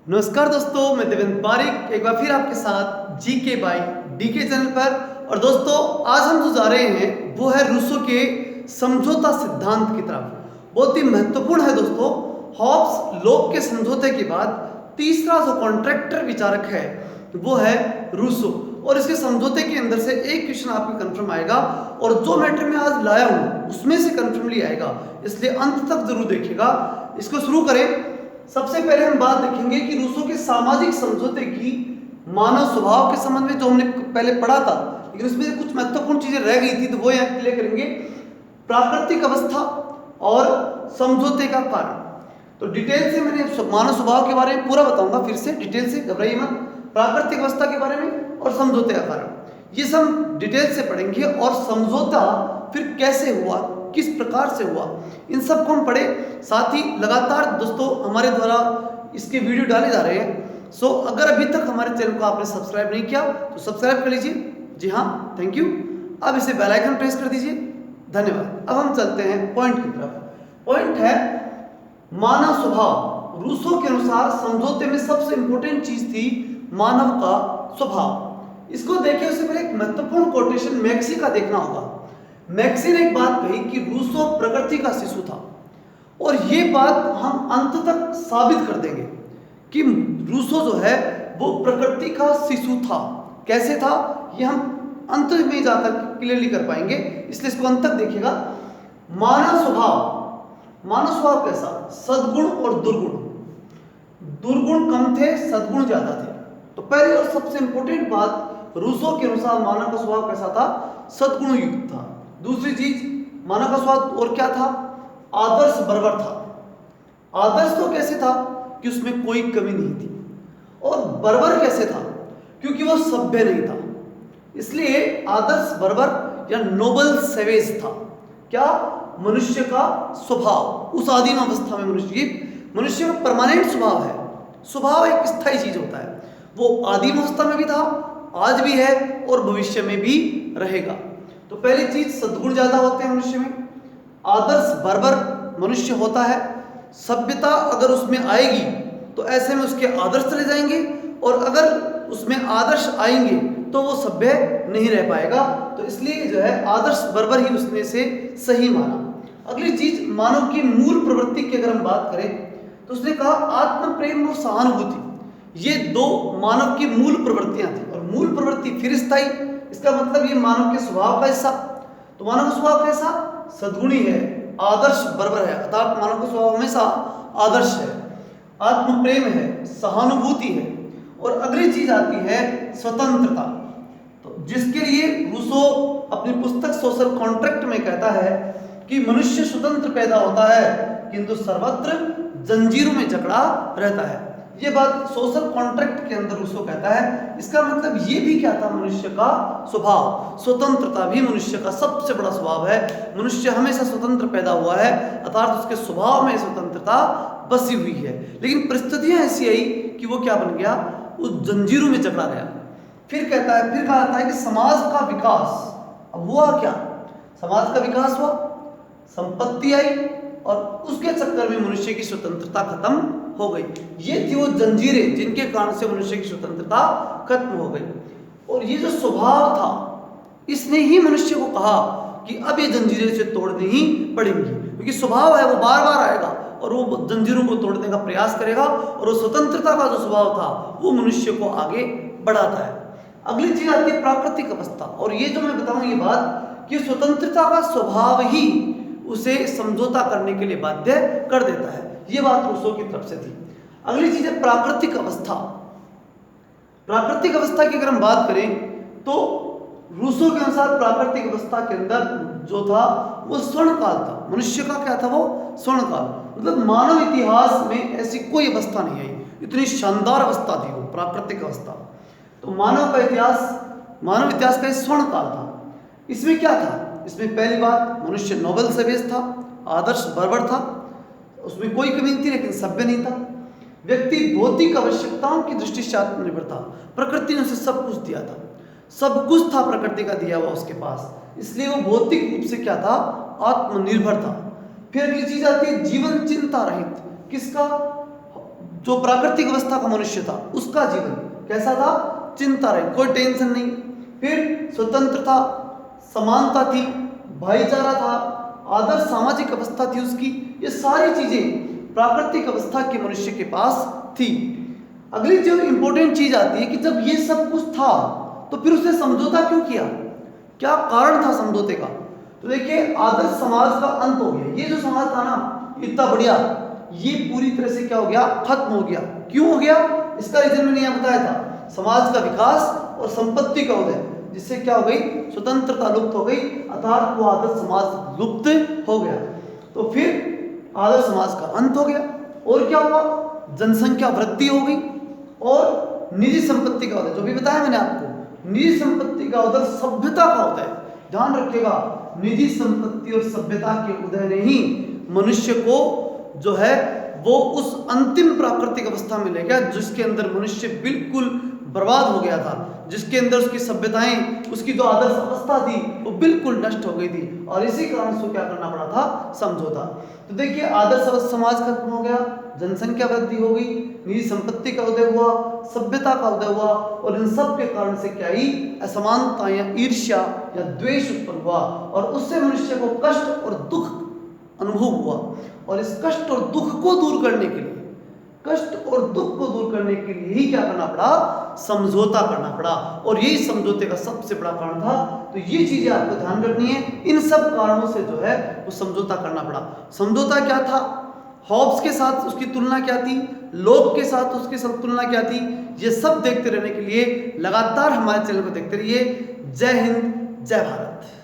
नमस्कार दोस्तों, मैं देवेंद्र पारिक एक बार फिर आपके साथ जीके बाय डीके चैनल पर। और दोस्तों, आज हम जो जा रहे हैं वो है रूसो के समझौता सिद्धांत की तरफ। बहुत ही महत्वपूर्ण है दोस्तों। हॉब्स लोक के समझौते के बाद तीसरा जो कॉन्ट्रैक्टर विचारक है वो है रूसो। और इसके समझौते के अंदर से एक क्वेश्चन आपको कंफर्म आएगा और जो मैटर मैं आज लाया हूं उसमें से कंफर्मली आएगा, इसलिए अंत तक जरूर देखिएगा। इसको शुरू करें। सबसे पहले हम बात देखेंगे कि रूसो के सामाजिक समझौते की मानव स्वभाव के संबंध में जो हमने पहले पढ़ा था, लेकिन उसमें कुछ महत्वपूर्ण चीजें रह गई थी, तो वो यहाँ क्लियर करेंगे। प्राकृतिक अवस्था और समझौते का कारण। तो डिटेल से मैंने मानव स्वभाव के बारे में पूरा बताऊंगा, फिर से डिटेल से, घबराइए मत। प्राकृतिक अवस्था के बारे में और समझौते का कारण, ये सब डिटेल से पढ़ेंगे। और समझौता फिर कैसे हुआ, किस प्रकार से हुआ, इन सब को हम पढ़े। साथ ही लगातार दोस्तों हमारे द्वारा इसके वीडियो डाले जा रहे हैं। सो अगर अभी तक हमारे चैनल को आपने सब्सक्राइब नहीं किया तो सब्सक्राइब कर लीजिए। जी हाँ, थैंक यू। अब इसे बेल आइकन प्रेस कर दीजिए। धन्यवाद। अब हम चलते हैं पॉइंट की तरफ। पॉइंट है मानव स्वभाव। रूसो के अनुसार समझौते में सबसे इंपॉर्टेंट चीज थी मानव का स्वभाव। इसको देखिए, उससे पहले एक महत्वपूर्ण कोटेशन मैक्सी का देखना होगा। मैक्सी ने एक बात कही कि रूसो प्रकृति का शिशु था, और ये बात हम अंत तक साबित कर देंगे कि रूसो जो है वो प्रकृति का शिशु था। कैसे था ये हम अंत में जाकर क्लियरली कर पाएंगे, इसलिए इसको अंत तक देखिएगा। मानव स्वभाव कैसा? सद्गुण और दुर्गुण। दुर्गुण कम थे, सद्गुण ज्यादा थे। तो पहली और सबसे इंपॉर्टेंट बात, रूसो के अनुसार मानव का स्वभाव कैसा था? सद्गुण युक्त था। दूसरी चीज, मानव का स्वभाव और क्या था? आदर्श बर्बर था। आदर्श तो कैसे था कि उसमें कोई कमी नहीं थी। और बर्बर कैसे था? क्योंकि वो सभ्य नहीं था, इसलिए आदर्श बर्बर या नोबल सेवेज था। क्या? मनुष्य का स्वभाव उस आदिम अवस्था में मनुष्य का परमानेंट स्वभाव है। स्वभाव एक स्थायी चीज होता है, वो आदिम अवस्था में भी था, आज भी है और भविष्य में भी रहेगा। तो पहली चीज, सद्गुण ज्यादा होते हैं मनुष्य में। आदर्श बर्बर मनुष्य होता है। सभ्यता अगर उसमें आएगी तो ऐसे में उसके आदर्श चले जाएंगे, और अगर उसमें आदर्श आएंगे तो वो सभ्य नहीं रह पाएगा। तो इसलिए जो है आदर्श बर्बर ही उसने से सही माना। अगली चीज, मानव की मूल प्रवृत्ति की अगर हम बात करें तो उसने कहा आत्म प्रेम और सहानुभूति, ये दो मानव की मूल प्रवृत्तियां थी। और मूल प्रवृत्ति फिर स्थायी, इसका मतलब ये मानव के स्वभाव का हिस्सा। तो मानव का स्वभाव कैसा? सद्गुणी है, आदर्श बर्बर है, अर्थात मानव का स्वभाव हमेशा आदर्श है, आत्म प्रेम है, सहानुभूति है। और अगली चीज आती है स्वतंत्रता। तो जिसके लिए रूसो अपनी पुस्तक सोशल कॉन्ट्रैक्ट में कहता है कि मनुष्य स्वतंत्र पैदा होता है किंतु सर्वत्र जंजीरों में जकड़ा रहता है। ये बात सोशल कॉन्ट्रैक्ट के अंदर रूसो कहता है। इसका मतलब ये भी क्या था? मनुष्य का स्वभाव, स्वतंत्रता भी मनुष्य का सबसे बड़ा स्वभाव है। मनुष्य हमेशा स्वतंत्र पैदा हुआ है, अर्थात उसके स्वभाव में स्वतंत्रता बसी हुई है। लेकिन परिस्थितियां ऐसी आई कि वो क्या बन गया? उस जंजीरों में जकड़ा गया। फिर कहा जाता है कि समाज का विकास। अब हुआ क्या? समाज का विकास हुआ, संपत्ति आई, और उसके चक्कर में मनुष्य की स्वतंत्रता खत्म हो गई। ये थी वो जंजीरें जिनके कारण से मनुष्य की स्वतंत्रता खत्म हो गई। और ये जो स्वभाव था, इसने ही मनुष्य को कहा कि अब ये जंजीरें से तोड़नी ही पड़ेंगी, क्योंकि स्वभाव है वो बार बार आएगा और वो जंजीरों को तोड़ने का प्रयास करेगा। और वो स्वतंत्रता का जो स्वभाव था वो मनुष्य को आगे बढ़ाता है। अगली चीज आती है प्राकृतिक अवस्था। और ये जो मैं बताऊं ये बात कि स्वतंत्रता का स्वभाव ही उसे समझौता करने के लिए बाध्य कर देता है। यह बात रूसो की तरफ से थी। अगली चीज है प्राकृतिक अवस्था। प्राकृतिक अवस्था की अगर हम बात करें तो रूसो के अनुसार प्राकृतिक अवस्था के अंदर जो था वो स्वर्ण काल था। मनुष्य का क्या था? वो स्वर्ण काल। मतलब मानव इतिहास में ऐसी कोई अवस्था नहीं आई, इतनी शानदार अवस्था थी वो प्राकृतिक अवस्था। तो मानव इतिहास का स्वर्ण काल था। इसमें क्या था? इसमें पहली बात, मनुष्य नोबल सेवेज था, आदर्श बर्बर था, उसमें कोई कमी नहीं थी, लेकिन सभ्य नहीं था। व्यक्ति भौतिक आवश्यकताओं की दृष्टि से आत्मनिर्भर था। प्रकृति ने उसे सब कुछ दिया था, सब कुछ था प्रकृति का दिया हुआ उसके पास, इसलिए वो भौतिक रूप से क्या था? आत्मनिर्भर था। फिर अगली चीज आती है जीवन चिंता रहित। किसका? जो प्राकृतिक अवस्था का मनुष्य था उसका जीवन कैसा था, चिंता रहे, कोई टेंशन नहीं, फिर स्वतंत्रता, समानता थी, भाईचारा था, आदर्श सामाजिक अवस्था थी उसकी, ये सारी चीजें प्राकृतिक अवस्था के मनुष्य के पास थी। अगली जो इंपॉर्टेंट चीज आती है कि जब ये सब कुछ था तो फिर उसने समझौता क्यों किया, क्या कारण था समझौते का। तो देखिए आदर्श समाज का अंत हो गया, ये जो समाज था ना इतना बढ़िया, ये पूरी तरह से क्या हो गया, खत्म हो गया। क्यों हो गया, इसका रीजन मैंने यहाँ बताया था, समाज का विकास और संपत्ति का उदय, जिससे क्या हो गई, स्वतंत्रता लुप्त हो गई, अर्थात वो आदर्श समाज लुप्त हो गया। तो फिर आदर्श समाज का अंत हो गया और क्या हुआ, जनसंख्या वृद्धि हो गई और निजी संपत्ति का उदय, जो भी बताया मैंने आपको, निजी संपत्ति का उदय, सभ्यता का उदय। ध्यान रखिएगा, निजी संपत्ति और सभ्यता के उदय ने ही मनुष्य को जो है वो उस अंतिम प्राकृतिक अवस्था में ले गया जिसके अंदर मनुष्य बिल्कुल बर्बाद हो गया था, जिसके अंदर उसकी सभ्यताएं, उसकी जो आदर्श अवस्था थी वो बिल्कुल नष्ट हो गई थी, और इसी कारण उसको क्या करना पड़ा था, समझौता। तो देखिए आदर्श समाज खत्म हो गया, जनसंख्या वृद्धि हो गई, निजी संपत्ति का उदय हुआ, सभ्यता का उदय हुआ, और इन सब के कारण से क्या ही असमानता या ईर्ष्या या द्वेष उत्पन्न हुआ, और उससे मनुष्य को कष्ट और दुख अनुभव हुआ। और इस कष्ट और दुख को दूर करने के लिए, कष्ट और दुख को दूर करने के लिए ही क्या करना पड़ा, समझौता करना पड़ा, और यही समझौते का सबसे बड़ा कारण था। तो ये चीजें आपको ध्यान रखनी है, इन सब कारणों से जो है वो समझौता करना पड़ा। समझौता क्या था, हॉब्स के साथ उसकी तुलना क्या थी, लोक के साथ उसकी तुलना क्या थी, ये सब देखते रहने के लिए लगातार हमारे चैनल को देखते रहिए। जय हिंद, जय भारत।